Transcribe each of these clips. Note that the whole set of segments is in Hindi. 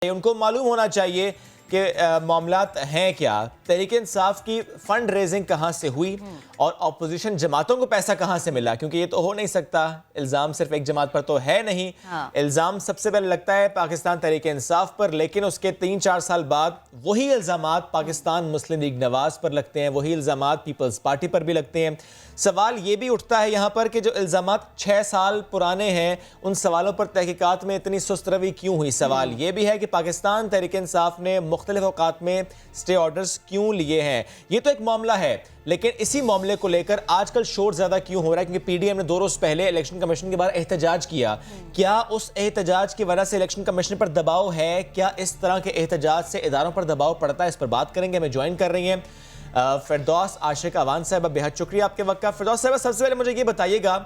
उनको मालूम होना चाहिए कि मामलात हैं क्या, तहरीक इंसाफ की फंड रेजिंग कहाँ से हुई और अपोजिशन जमातों को पैसा कहाँ से मिला, क्योंकि ये तो हो नहीं सकता। इल्ज़ाम सिर्फ एक जमात पर तो है नहीं। हाँ। इल्ज़ाम सबसे पहले लगता है पाकिस्तान तहरीक इंसाफ पर, लेकिन उसके 3-4 साल बाद वही इल्ज़ामात पाकिस्तान मुस्लिम लीग नवाज पर लगते हैं, वही इल्ज़ामात पीपल्स पार्टी पर भी लगते हैं। सवाल ये भी उठता है यहाँ पर कि जो इल्ज़ामात 6 साल पुराने हैं, उन सवालों पर तहकीकात में इतनी सुस्त रवी क्यों हुई। सवाल ये भी है कि पाकिस्तान तहरीक इंसाफ ने मुख्तलिफ औकात में स्टे ऑर्डर्स क्यों लिए हैं। ये तो एक मामला है, लेकिन इसी मामले को लेकर आजकल शोर ज्यादा क्यों हो रहा है, क्योंकि पीडीएम ने 2 रोज पहले इलेक्शन कमीशन के बाहर एहतजाज किया। क्या उस एहतजाज की वजह से इलेक्शन कमीशन पर दबाव है? क्या इस तरह के एहतजाज से इदारों पर दबाव पड़ता है? इस पर बात करेंगे। हमें ज्वाइन कर रही हैं फिरदौस आशिक अवान साहब, बेहद शुक्रिया आपके वक्त का। फिरदौस साहब, सबसे पहले मुझे ये बताइएगा,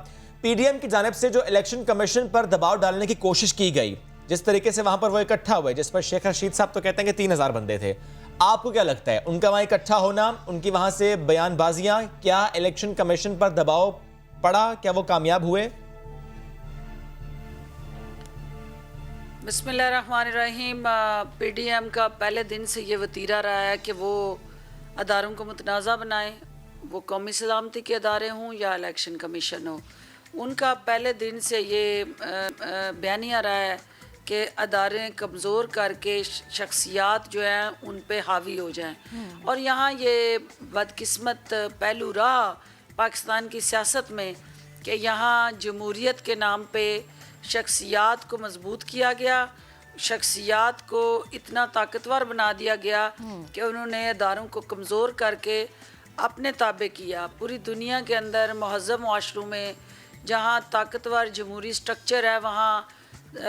पीडीएम की जानिब से जो इलेक्शन कमीशन पर दबाव डालने की कोशिश की गई, जिस तरीके से वहां पर वो इकट्ठा हुए, जिस पर शेख रशीद साहब तो कहते हैं कि 3000 बंदे थे, आपको क्या लगता है उनका वहां इकट्ठा होना, उनकी वहां से बयानबाजियां, क्या इलेक्शन कमीशन पर दबाव पड़ा, क्या वो कामयाब हुए? बिस्मिल्लाहिर्रहमानिर्रहीम। पीडीएम का पहले दिन से ये वतीरा रहा है कि वो अदारों को मुतनाज़ा बनाए, वो कौमी सलामती के अदारे हों या इलेक्शन कमीशन हो। उनका पहले दिन से ये बयानिया रहा है कि अदारे कमज़ोर करके शख्सियात जो हैं उन पे हावी हो जाएं। और यहाँ ये बदकिस्मत पहलू रहा पाकिस्तान की सियासत में कि यहाँ जमहूरियत के नाम पे शख्सियात को मजबूत किया गया, शख्सियात को इतना ताकतवर बना दिया गया कि उन्होंने अदारों को कमज़ोर करके अपने ताबे किया। पूरी दुनिया के अंदर महज़्ज़ब मुआशरों में जहाँ ताकतवर जमहूरी स्ट्रक्चर है, वहाँ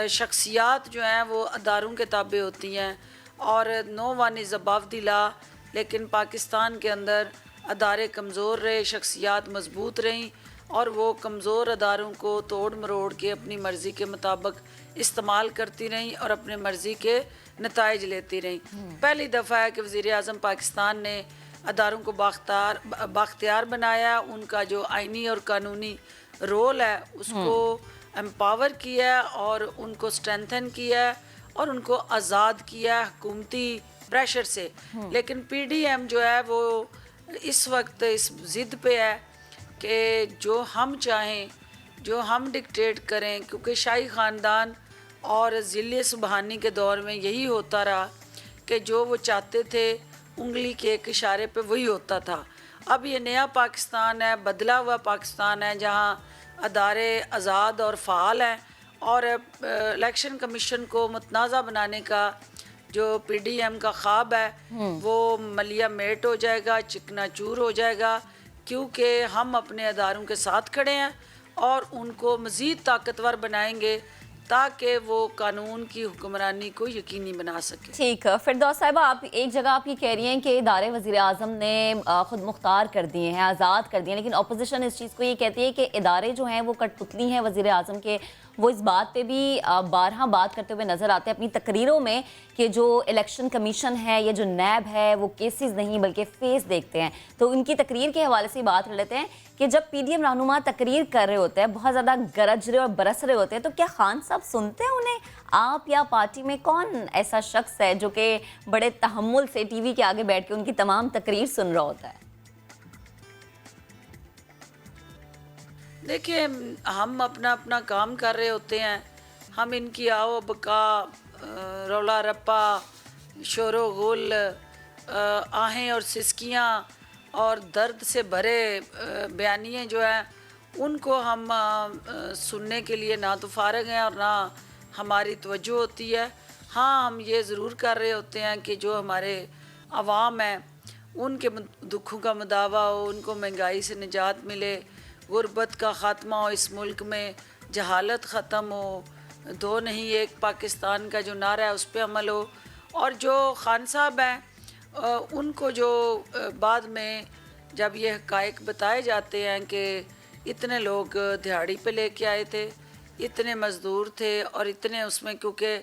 शख्सियात जो हैं वो अदारों के ताबे होती हैं और no one is above the law. लेकिन पाकिस्तान के अंदर अदारे कमज़ोर रहे, शख्सियात मजबूत रहीं और वो कमज़ोर अदारों को तोड़ मरोड़ के अपनी मर्ज़ी के मुताबिक इस्तेमाल करती रहीं और अपने मर्ज़ी के नताइज लेती रहीं। पहली दफ़ा है कि वज़ीर आज़म पाकिस्तान ने अदारों को बाख्तियार बनाया, उनका जो आइनी और कानूनी रोल है उसको एम्पावर किया और उनको स्ट्रेंथन किया और उनको आज़ाद किया हुकूमती प्रेशर से। लेकिन पीडीएम जो है वो इस वक्त इस ज़िद पे है कि जो हम चाहें, जो हम डिक्टेट करें, क्योंकि शाही ख़ानदान और ज़िले सुबहानी के दौर में यही होता रहा कि जो वो चाहते थे उंगली के एक इशारे पे वही होता था। अब ये नया पाकिस्तान है, बदला हुआ पाकिस्तान है, जहाँ अदारे आज़ाद और फ़ाल हैं और इलेक्शन कमीशन को मुतनाज़ा बनाने का जो पीडीएम का ख्वाब है वो मलिया मेट हो जाएगा, चिकनाचूर हो जाएगा, क्योंकि हम अपने अदारों के साथ खड़े हैं और उनको मज़ीद ताकतवर बनाएंगे ताकि वो कानून की हुक्मरानी को यकीनी बना सके। ठीक है फिरदौस साहिबा, आप एक जगह आप ये कह रही हैं कि इदारे वज़ीर आज़म ने ख़ुद मुख्तार कर दिए हैं, आज़ाद कर दिए हैं, लेकिन अपोजिशन इस चीज़ को ये कहती है कि इदारे जो हैं वो कठपुतली हैं वज़ीर आज़म के। वो इस बात पे भी बारहा बात करते हुए नज़र आते हैं अपनी तकरीरों में कि जो इलेक्शन कमीशन है या जो नैब है वो केसेस नहीं बल्कि फेस देखते हैं। तो उनकी तकरीर के हवाले से बात कर लेते हैं कि जब पीडीएम रहनुमा तकरीर कर रहे होते हैं, बहुत ज़्यादा गरज रहे और बरस रहे होते हैं, तो क्या खान साहब सुनते हैं उन्हें? आप या पार्टी में कौन ऐसा शख्स है जो कि बड़े तहम्मुल से टीवी के आगे बैठ के उनकी तमाम तकरीर सुन रहा होता है? देखिए, हम अपना अपना काम कर रहे होते हैं, हम इनकी आओ बका, रौला रप्पा, शोरो गुल, आहें और सिसकियाँ और दर्द से भरे बयानिए जो हैं उनको हम सुनने के लिए ना तो फारग हैं और ना हमारी तवज्जो होती है। हाँ, हम ये ज़रूर कर रहे होते हैं कि जो हमारे अवाम हैं उनके दुखों का मुदावा हो, उनको महंगाई से निजात मिले, गुर्बत का ख़ात्मा हो, इस मुल्क में जहालत ख़त्म हो, दो नहीं एक पाकिस्तान का जो नारा है उस पर अमल हो। और जो खान साहब हैं उनको जो बाद में जब ये हक़ाइक़ बताए जाते हैं कि इतने लोग दिहाड़ी पे लेके आए थे, इतने मज़दूर थे और इतने उसमें, क्योंकि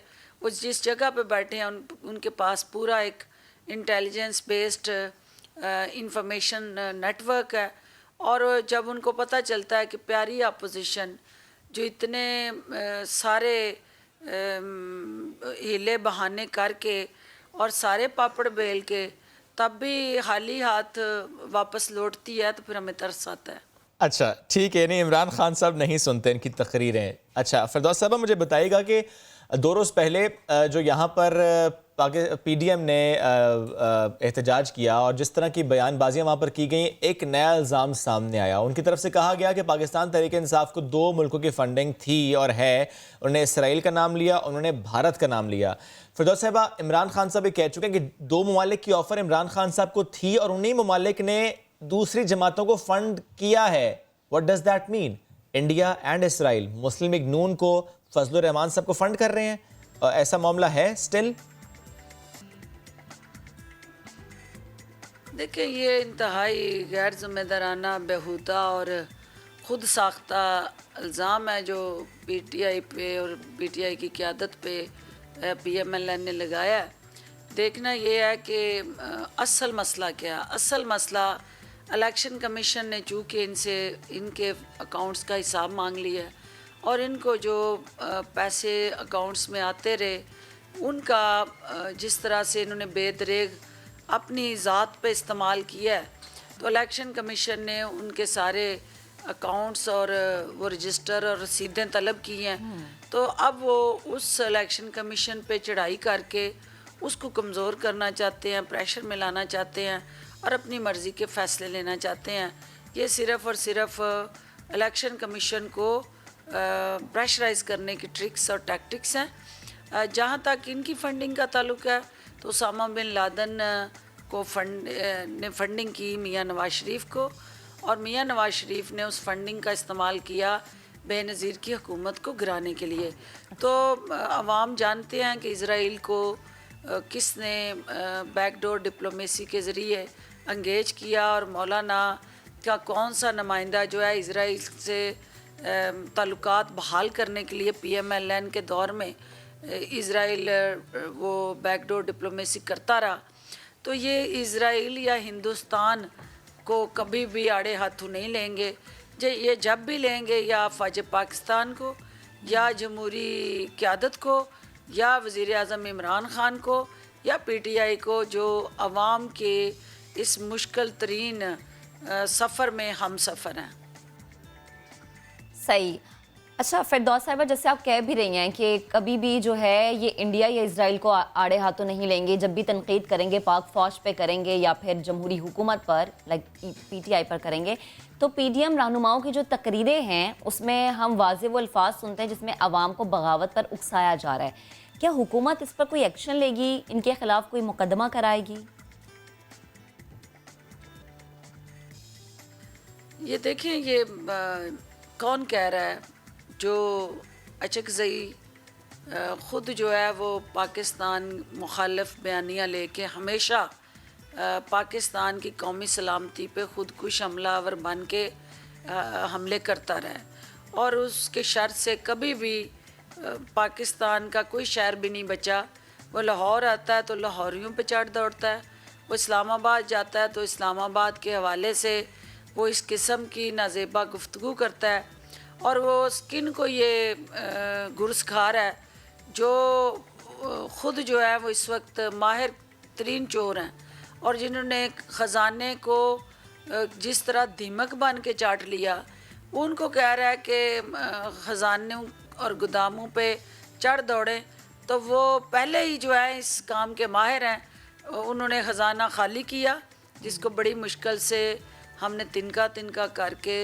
वो जिस जगह पे बैठे हैं उनके पास पूरा एक इंटेलिजेंस बेस्ड इंफॉर्मेशन नेटवर्क है। और जब उनको पता चलता है कि प्यारी अपोजिशन जो इतने सारे हीले बहाने करके और सारे पापड़ बेल के तब भी खाली हाथ वापस लौटती है तो फिर हमें तरस आता है। अच्छा ठीक है, नहीं इमरान खान साहब नहीं सुनते इनकी तकरीरें। अच्छा फिरदौस साहब मुझे बताइएगा कि 2 रोज़ पहले जो यहाँ पर पीडीएम ने एहतजाज किया और जिस तरह की बयानबाजियाँ वहाँ पर की गई, एक नया इल्ज़ाम सामने आया। उनकी तरफ से कहा गया कि पाकिस्तान तहरीक इंसाफ को 2 मुल्कों की फंडिंग थी और है। उन्होंने इसराइल का नाम लिया, उन्होंने भारत का नाम लिया। फिरदौस साहबा, इमरान खान साहब ये कह चुके हैं कि 2 ममालिक की ऑफ़र इमरान खान साहब को थी और उन्हीं ममालिक ने दूसरी जमातों को फंड किया है। What does that mean? India and Israel Muslim League Noon को फजलुर रहमान साहब को फंड कर रहे हैं, ऐसा मामला है स्टिल? देखिए ये इंतहाई गैर जिम्मेदाराना, बेहुदा और ख़ुद साख्ता इल्ज़ाम है जो पीटीआई पे और पीटीआई की क़यादत पे पीएमएलएन ने लगाया है। देखना ये है कि असल मसला क्या है। असल मसला इलेक्शन कमीशन ने चूँकि इनसे इनके अकाउंट्स का हिसाब मांग लिया है और इनको जो पैसे अकाउंट्स में आते रहे उनका जिस तरह से इन्होंने बेदरेग अपनी ज़ात पे इस्तेमाल किया है, तो इलेक्शन कमीशन ने उनके सारे अकाउंट्स और वो रजिस्टर और रसीदें तलब की हैं। तो अब वो उस इलेक्शन कमीशन पे चढ़ाई करके उसको कमज़ोर करना चाहते हैं, प्रेशर में लाना चाहते हैं और अपनी मर्ज़ी के फ़ैसले लेना चाहते हैं। ये सिर्फ़ और सिर्फ इलेक्शन कमीशन को प्रेशराइज़ करने की ट्रिक्स और टैक्टिक्स हैं। जहाँ तक इनकी फ़ंडिंग का ताल्लुक़ है तो उसामा बिन लादेन को फंडिंग की मियां नवाज शरीफ को, और मियां नवाज शरीफ ने उस फंडिंग का इस्तेमाल किया बेनज़ीर की हुकूमत को गिराने के लिए। तो अवाम जानते हैं कि इज़राइल को किसने बैकडोर डिप्लोमेसी के ज़रिए अंगेज किया और मौलाना का कौन सा नुमाइंदा जो है इज़राइल से ताल्लुकात बहाल करने के लिए पीएमएलएन के दौर में इज़राइल वो बैकडोर डिप्लोमेसी करता रहा। तो ये इज़राइल या हिंदुस्तान को कभी भी आड़े हाथों नहीं लेंगे। ये जब भी लेंगे या फ़ौज पाकिस्तान को या जमहूरी क़यादत को या वज़ीर आज़म इमरान ख़ान को या पीटीआई को, जो अवाम के इस मुश्किल तरीन सफ़र में हम सफ़र हैं। सही। अच्छा फिरदौस साहिबा, जैसे आप कह भी रही हैं कि कभी भी जो है ये इंडिया या इजराइल को आड़े हाथों नहीं लेंगे, जब भी तनकीद करेंगे पाक फौज पे करेंगे या फिर जमहूरी हुकूमत पर लाइक पीटीआई पर करेंगे, तो पीडीएम रहनुमाओं की जो तकरीरें हैं उसमें हम वाज़ेह वो अल्फाज सुनते हैं जिसमें अवाम को बगावत पर उकसाया जा रहा है। क्या हुकूमत इस पर कोई एक्शन लेगी, इनके खिलाफ कोई मुकदमा कराएगी? ये देखें, ये कौन कह रहा है? जो अचकज़ई ख़ुद जो है वो पाकिस्तान मुखालिफ बयानियाँ लेके हमेशा पाकिस्तान की कौमी सलामती पे खुदकुश हमलावर बन के हमले करता रहा और उसके शर्त से कभी भी पाकिस्तान का कोई शहर भी नहीं बचा। वो लाहौर आता है तो लाहौरियों पे चढ़ दौड़ता है, वो इस्लामाबाद जाता है तो इस्लामाबाद के हवाले से वो इस किस्म की नाज़ेबा गुफ्तगू करता है और वो स्किन को ये गुर्स खा रहा है जो ख़ुद जो है वो इस वक्त माहिर तरीन चोर हैं और जिन्होंने ख़जाने को जिस तरह दीमक बन के चाट लिया, उनको कह रहा है कि ख़जानों और गोदामों पे चढ़ दौड़े। तो वो पहले ही जो है इस काम के माहिर हैं। उन्होंने ख़जाना खाली किया जिसको बड़ी मुश्किल से हमने तिनका तिनका करके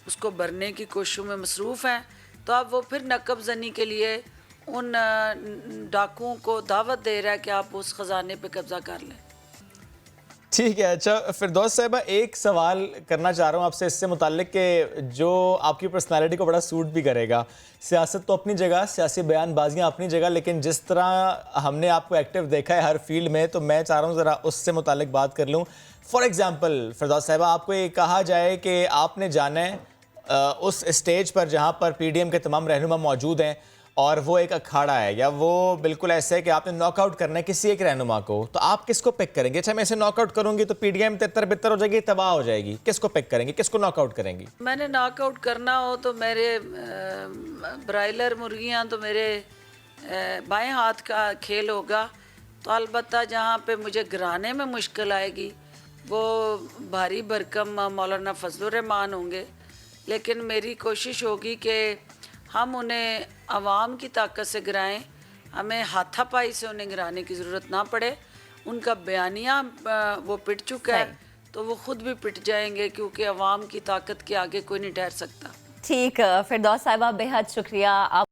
उसको भरने की कोशिशों में मसरूफ़ हैं। तो अब वो फिर नकब ज़नी के लिए उन डाकुओं को दावत दे रहा है कि आप उस ख़जाने पे कब्ज़ा कर लें। ठीक है। अच्छा फिरदौस साहिबा, एक सवाल करना चाह रहा हूँ आपसे इससे मुताल्लिक कि जो आपकी पर्सनालिटी को बड़ा सूट भी करेगा। सियासत तो अपनी जगह, सियासी बयानबाजियाँ अपनी जगह, लेकिन जिस तरह हमने आपको एक्टिव देखा है हर फील्ड में, तो मैं चाह रहा हूँ ज़रा उससे मुताल्लिक बात कर लूँ। फॉर एग्ज़ाम्पल फिरदौस साहिबा, आपको ये कहा जाए कि आपने जाना है उस स्टेज पर जहाँ पर पीडीएम के तमाम रहनुमा मौजूद हैं और वो एक अखाड़ा है या वो बिल्कुल ऐसे है कि आपने नॉकआउट करना है किसी एक रहनुमा को, तो आप किसको पिक करेंगे? अच्छा मैं इसे नॉकआउट करूंगी तो पीडीएम तितर बितर हो जाएगी, तबाह हो जाएगी, किसको पिक करेंगे, किसको नॉकआउट करेंगी? मैंने नॉकआउट करना हो तो मेरे ब्रायलर मुर्गियां तो मेरे बाएं हाथ का खेल होगा तो अलबत्ता जहाँ पे मुझे गिराने में मुश्किल आएगी वो भारी भरकम मौलाना फजलुर रहमान होंगे, लेकिन मेरी कोशिश होगी कि हम उन्हें आवाम की ताकत से गिराएं, हमें हाथापाई से उन्हें गिराने की ज़रूरत ना पड़े। उनका बयानिया वो पिट चुका है तो वो खुद भी पिट जाएंगे, क्योंकि आवाम की ताकत के आगे कोई नहीं ठहर सकता। ठीक, फिरदौस साहिबा बेहद शुक्रिया। आप